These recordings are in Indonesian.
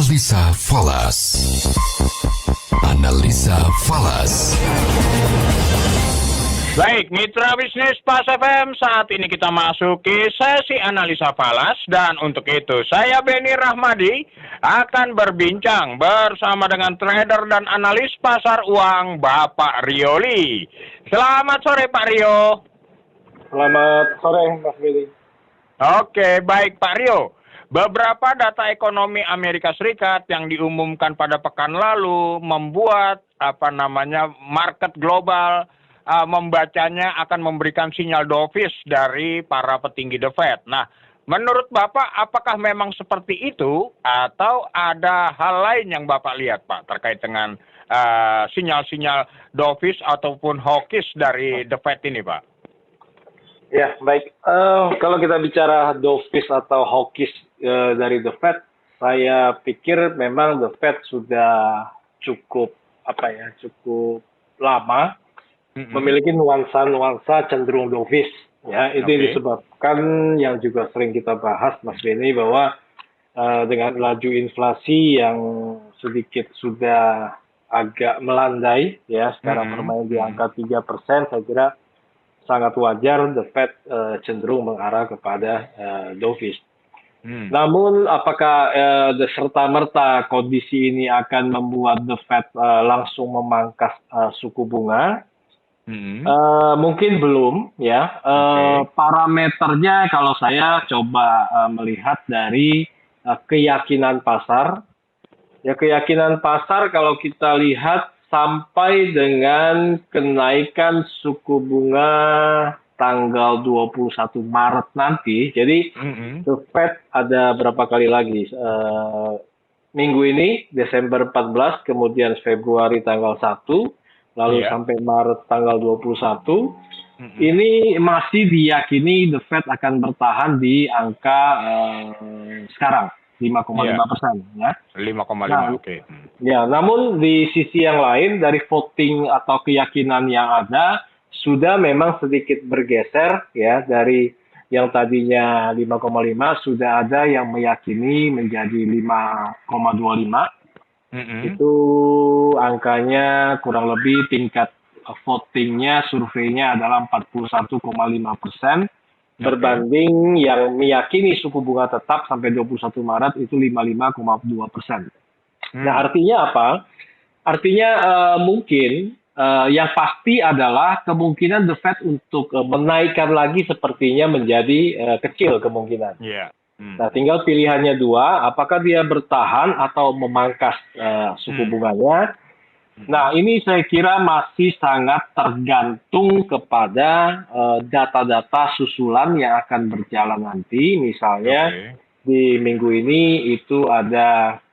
Analisa Falas. Analisa Falas. Baik, mitra bisnis Pas FM, saat ini kita masuki sesi analisa falas dan untuk itu saya Benny Rahmadi akan berbincang bersama dengan trader dan analis pasar uang Bapak Rioli. Selamat sore Pak Rio. Selamat sore Mas Benny. Oke, baik Pak Rio. Beberapa data ekonomi Amerika Serikat yang diumumkan pada pekan lalu membuat market global membacanya akan memberikan sinyal dovish dari para petinggi The Fed. Nah, menurut Bapak apakah memang seperti itu atau ada hal lain yang Bapak lihat Pak terkait dengan sinyal-sinyal dovish ataupun hawkish dari The Fed ini Pak? Ya, baik. Kalau kita bicara dovish atau hawkish dari The Fed, saya pikir memang The Fed sudah cukup lama memiliki nuansa cenderung dovish. Ya, itu disebabkan yang juga sering kita bahas, Mas Benny, bahwa dengan laju inflasi yang sedikit sudah agak melandai, ya sekarang bermain di angka 3%, saya kira sangat wajar The Fed cenderung mengarah kepada dovish. Namun apakah serta-merta kondisi ini akan membuat The Fed langsung memangkas suku bunga? Mungkin belum, ya. Parameternya kalau saya coba melihat dari keyakinan pasar. Ya, keyakinan pasar kalau kita lihat sampai dengan kenaikan suku bunga tanggal 21 Maret nanti. Jadi The Fed ada berapa kali lagi? Minggu ini Desember 14, kemudian Februari tanggal 1, lalu sampai Maret tanggal 21. Ini masih diyakini The Fed akan bertahan di angka sekarang 5,5%, ya. 5,5, oke. Ya, namun di sisi yang lain dari voting atau keyakinan yang ada sudah memang sedikit bergeser, ya, dari yang tadinya 5,5 sudah ada yang meyakini menjadi 5,25. Itu angkanya kurang lebih tingkat votingnya, surveinya adalah 41,5%. Berbanding yang meyakini suku bunga tetap sampai 21 Maret itu 55,2%. Nah, artinya apa? Artinya mungkin yang pasti adalah kemungkinan The Fed untuk menaikkan lagi sepertinya menjadi kecil kemungkinan. Nah, tinggal pilihannya dua, apakah dia bertahan atau memangkas suku bunganya. Nah, ini saya kira masih sangat tergantung kepada data-data susulan yang akan berjalan nanti. Misalnya di minggu ini itu ada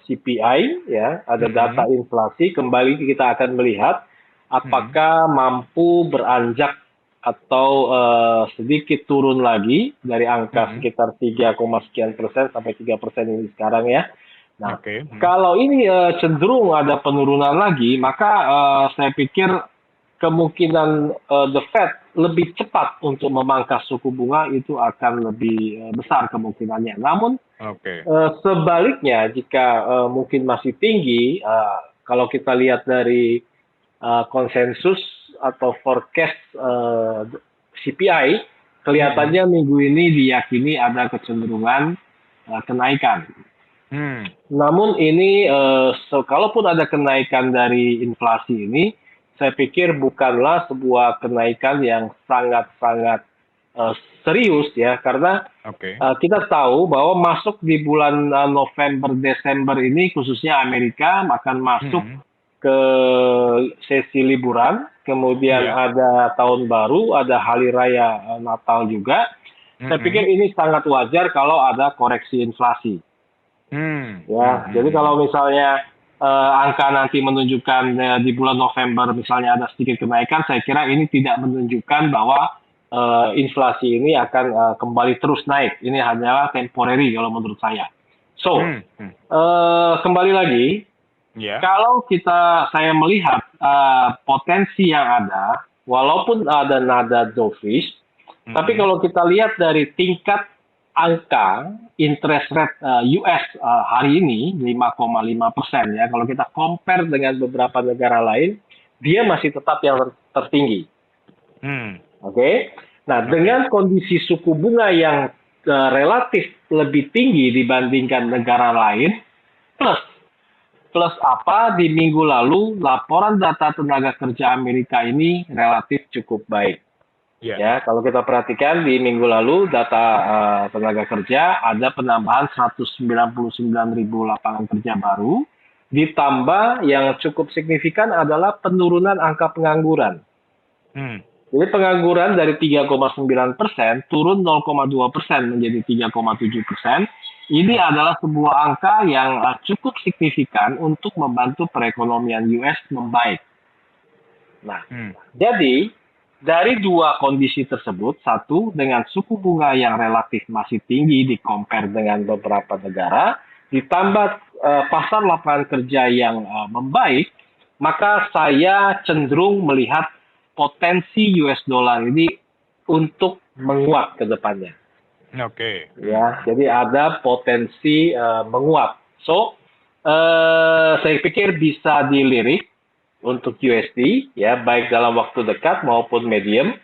CPI, ya, ada data inflasi. Kembali kita akan melihat apakah mampu beranjak atau sedikit turun lagi dari angka sekitar 3, sekian persen sampai 3% ini sekarang, ya. Nah, kalau ini cenderung ada penurunan lagi, maka saya pikir kemungkinan The Fed lebih cepat untuk memangkas suku bunga itu akan lebih besar kemungkinannya. Namun sebaliknya, jika mungkin masih tinggi, kalau kita lihat dari konsensus atau forecast CPI, kelihatannya minggu ini diyakini ada kecenderungan kenaikan. Namun ini, kalaupun ada kenaikan dari inflasi ini, saya pikir bukanlah sebuah kenaikan yang sangat-sangat serius, ya, karena kita tahu bahwa masuk di bulan November, Desember ini, khususnya Amerika akan masuk ke sesi liburan, kemudian ada tahun baru, ada hari raya Natal juga. Saya pikir ini sangat wajar kalau ada koreksi inflasi. Ya, jadi kalau misalnya angka nanti menunjukkan di bulan November misalnya ada sedikit kenaikan, saya kira ini tidak menunjukkan bahwa inflasi ini akan kembali terus naik. Ini hanyalah temporary kalau menurut saya. So, kembali lagi, kalau saya melihat potensi yang ada, walaupun ada nada dovish, tapi kalau kita lihat dari tingkat angka interest rate US hari ini 5,5% ya. Kalau kita compare dengan beberapa negara lain, dia masih tetap yang tertinggi. Oke. Nah, dengan kondisi suku bunga yang relatif lebih tinggi dibandingkan negara lain, plus apa, di minggu lalu laporan data tenaga kerja Amerika ini relatif cukup baik. Ya, kalau kita perhatikan di minggu lalu data tenaga kerja ada penambahan 199.000 lapangan kerja baru, ditambah yang cukup signifikan adalah penurunan angka pengangguran. Jadi pengangguran dari 3,9% turun 0,2% menjadi 3,7%. Ini adalah sebuah angka yang cukup signifikan untuk membantu perekonomian US membaik. Nah, jadi dari dua kondisi tersebut, satu dengan suku bunga yang relatif masih tinggi di compare dengan beberapa negara, ditambah pasar lapangan kerja yang membaik, maka saya cenderung melihat potensi US dollar ini untuk menguat ke depannya. Oke. Ya, jadi ada potensi menguat. So, saya pikir bisa dilirik untuk USD, ya, baik dalam waktu dekat maupun medium.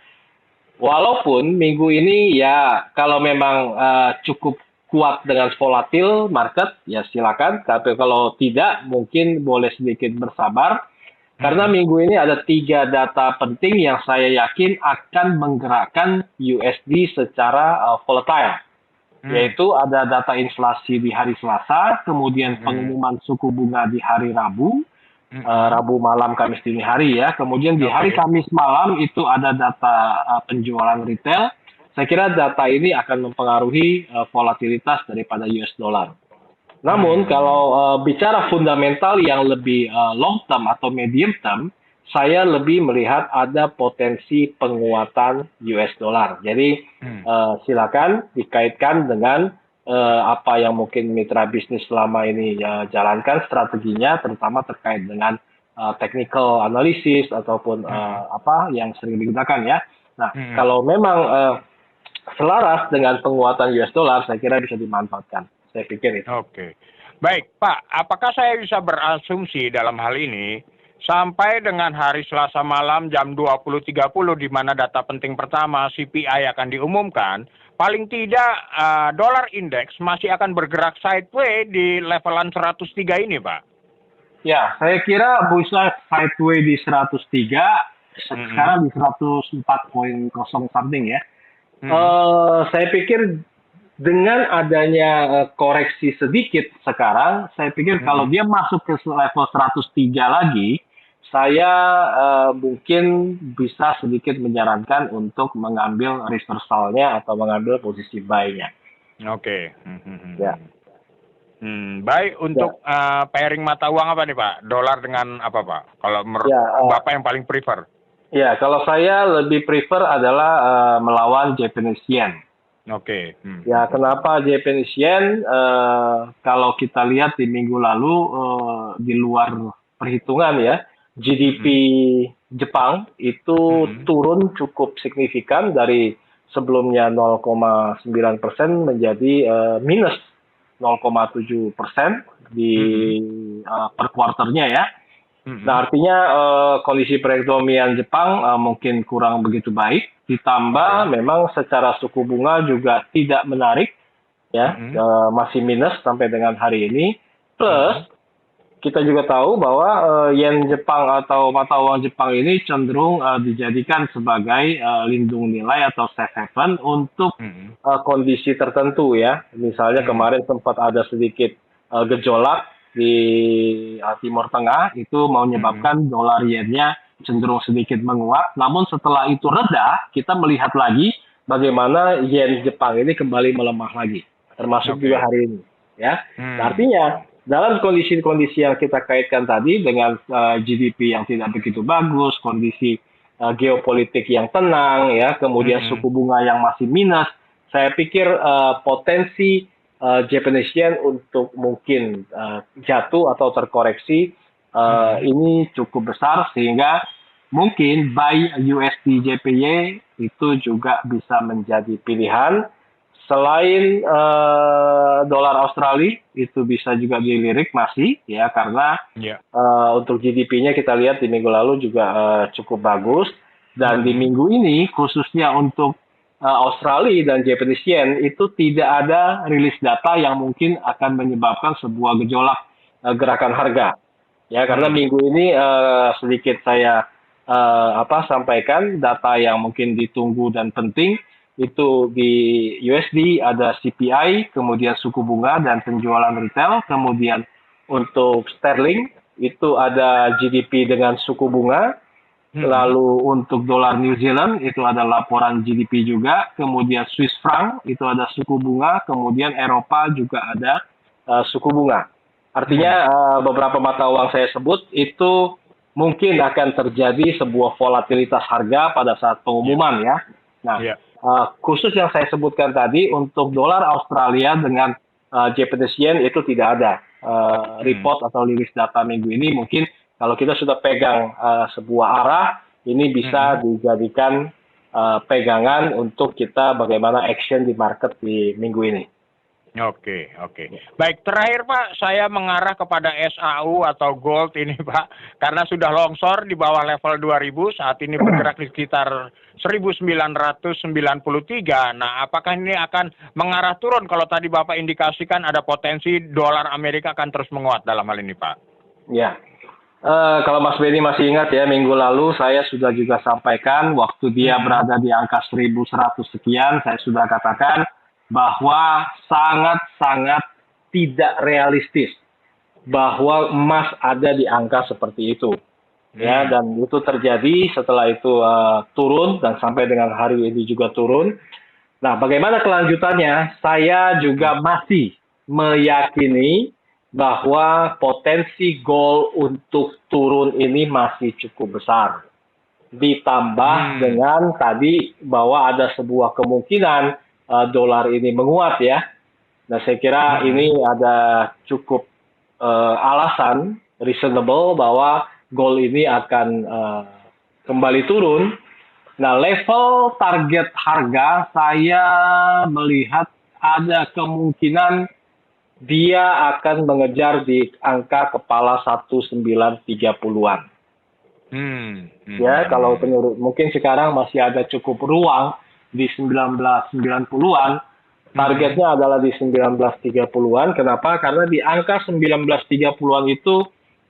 Walaupun minggu ini ya kalau memang cukup kuat dengan volatil market, ya silakan. Tapi kalau tidak, mungkin boleh sedikit bersabar. Karena minggu ini ada 3 data penting yang saya yakin akan menggerakkan USD secara volatile. Yaitu ada data inflasi di hari Selasa, kemudian pengumuman suku bunga di hari Rabu, Rabu malam, Kamis dini hari ya. Kemudian di hari Kamis malam itu ada data penjualan retail. Saya kira data ini akan mempengaruhi volatilitas daripada US dollar. Namun kalau bicara fundamental yang lebih long term atau medium term, saya lebih melihat ada potensi penguatan US dollar. Jadi silakan dikaitkan dengan apa yang mungkin mitra bisnis selama ini jalankan strateginya, terutama terkait dengan technical analysis ataupun apa yang sering digunakan ya. Nah, kalau memang selaras dengan penguatan US dollar, saya kira bisa dimanfaatkan. Saya pikir itu. Oke. Baik, Pak. Apakah saya bisa berasumsi dalam hal ini sampai dengan hari Selasa malam jam 20.30 di mana data penting pertama CPI akan diumumkan, paling tidak dolar indeks masih akan bergerak sideways di levelan 103 ini, Pak? Ya, saya kira bisa sideways di 103, sekarang di 104.0 something ya. Saya pikir dengan adanya koreksi sedikit sekarang, saya pikir kalau dia masuk ke level 103 lagi, saya mungkin bisa sedikit menyarankan untuk mengambil reversalnya atau mengambil posisi buy-nya. Oke. Ya. Baik, untuk pairing mata uang apa nih Pak? Dolar dengan apa Pak? Kalau menurut Bapak yang paling prefer? Ya, kalau saya lebih prefer adalah melawan Japanese Yen. Oke. Ya, kenapa Japanese Yen? Kalau kita lihat di minggu lalu di luar perhitungan ya, GDP Jepang itu turun cukup signifikan dari sebelumnya 0,9% menjadi minus 0,7% di per kuarternya ya. Nah, artinya kondisi perekonomian Jepang mungkin kurang begitu baik, ditambah memang secara suku bunga juga tidak menarik, ya, masih minus sampai dengan hari ini. Plus kita juga tahu bahwa yen Jepang atau mata uang Jepang ini cenderung dijadikan sebagai lindung nilai atau safe haven untuk kondisi tertentu ya. Misalnya kemarin sempat ada sedikit gejolak di Timur Tengah, itu mau menyebabkan dolar yennya cenderung sedikit menguat. Namun setelah itu reda, kita melihat lagi bagaimana yen Jepang ini kembali melemah lagi, termasuk juga hari ini. Ya, nah, artinya dalam kondisi-kondisi yang kita kaitkan tadi dengan GDP yang tidak begitu bagus, kondisi geopolitik yang tenang, ya, kemudian suku bunga yang masih minus, saya pikir potensi Japanese Yen untuk mungkin jatuh atau terkoreksi ini cukup besar, sehingga mungkin buy USD JPY itu juga bisa menjadi pilihan selain dolar Australia itu bisa juga dilirik masih ya karena untuk GDP-nya kita lihat di minggu lalu juga cukup bagus dan di minggu ini khususnya untuk Australia dan Japanese yen itu tidak ada rilis data yang mungkin akan menyebabkan sebuah gejolak gerakan harga ya karena minggu ini sedikit saya sampaikan data yang mungkin ditunggu dan penting. Itu di USD ada CPI, kemudian suku bunga dan penjualan retail, kemudian untuk sterling itu ada GDP dengan suku bunga, lalu untuk dolar New Zealand itu ada laporan GDP juga, kemudian Swiss franc itu ada suku bunga, kemudian Eropa juga ada suku bunga. Artinya beberapa mata uang saya sebut itu mungkin akan terjadi sebuah volatilitas harga pada saat pengumuman ya. Nah. Khusus yang saya sebutkan tadi untuk dolar Australia dengan Japanese yen itu tidak ada report atau rilis data minggu ini. Mungkin kalau kita sudah pegang sebuah arah, ini bisa dijadikan pegangan untuk kita bagaimana action di market di minggu ini. Oke. Baik, terakhir Pak, saya mengarah kepada SAU atau gold ini Pak, karena sudah longsor di bawah level 2000, saat ini bergerak di sekitar 1993. Nah, apakah ini akan mengarah turun kalau tadi Bapak indikasikan ada potensi dolar Amerika akan terus menguat dalam hal ini Pak? Ya, kalau Mas Benny masih ingat ya, minggu lalu saya sudah juga sampaikan waktu dia berada di angka 1100 sekian, saya sudah katakan bahwa sangat-sangat tidak realistis bahwa emas ada di angka seperti itu. Ya, dan itu terjadi setelah itu turun dan sampai dengan hari ini juga turun. Nah, bagaimana kelanjutannya? Saya juga masih meyakini bahwa potensi gold untuk turun ini masih cukup besar. Ditambah dengan tadi bahwa ada sebuah kemungkinan dolar ini menguat ya. Nah, saya kira ini ada cukup alasan reasonable bahwa gold ini akan kembali turun. Nah, level target harga saya melihat ada kemungkinan dia akan mengejar di angka kepala 1930-an. Ya, kalau menurut mungkin sekarang masih ada cukup ruang di 1990-an, targetnya adalah di 1930-an. Kenapa? Karena di angka 1930-an itu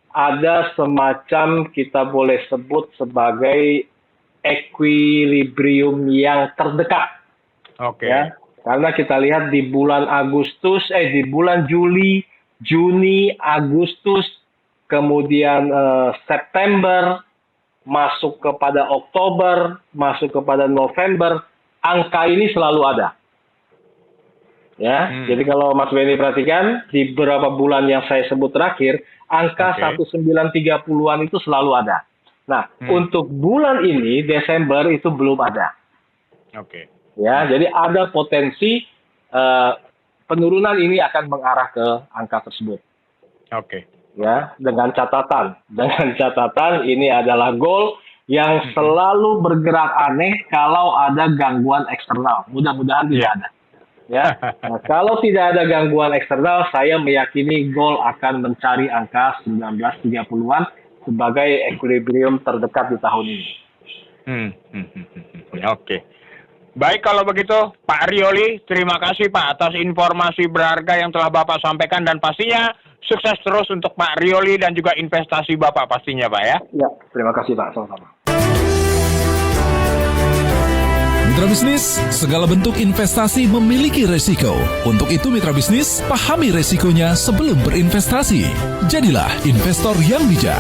ada semacam kita boleh sebut sebagai equilibrium yang terdekat. Oke. Ya, karena kita lihat di bulan di bulan Juli, Juni, Agustus, kemudian September, masuk kepada Oktober, masuk kepada November, angka ini selalu ada. Ya, jadi kalau Mas Benny perhatikan di beberapa bulan yang saya sebut terakhir, angka 1930-an itu selalu ada. Nah, untuk bulan ini Desember itu belum ada. Oke. Ya, jadi ada potensi penurunan ini akan mengarah ke angka tersebut. Oke. Ya, dengan catatan ini adalah gold yang selalu bergerak aneh kalau ada gangguan eksternal. Mudah-mudahan tidak ada. Ya, nah, kalau tidak ada gangguan eksternal, saya meyakini gold akan mencari angka 1930-an sebagai equilibrium terdekat di tahun ini. Oke. Baik, kalau begitu Pak Rioli, terima kasih Pak atas informasi berharga yang telah Bapak sampaikan dan pastinya sukses terus untuk Pak Rioli dan juga investasi Bapak pastinya Pak ya. Ya, terima kasih Pak, sama-sama. Mitra bisnis, segala bentuk investasi memiliki resiko. Untuk itu mitra bisnis, pahami resikonya sebelum berinvestasi. Jadilah investor yang bijak.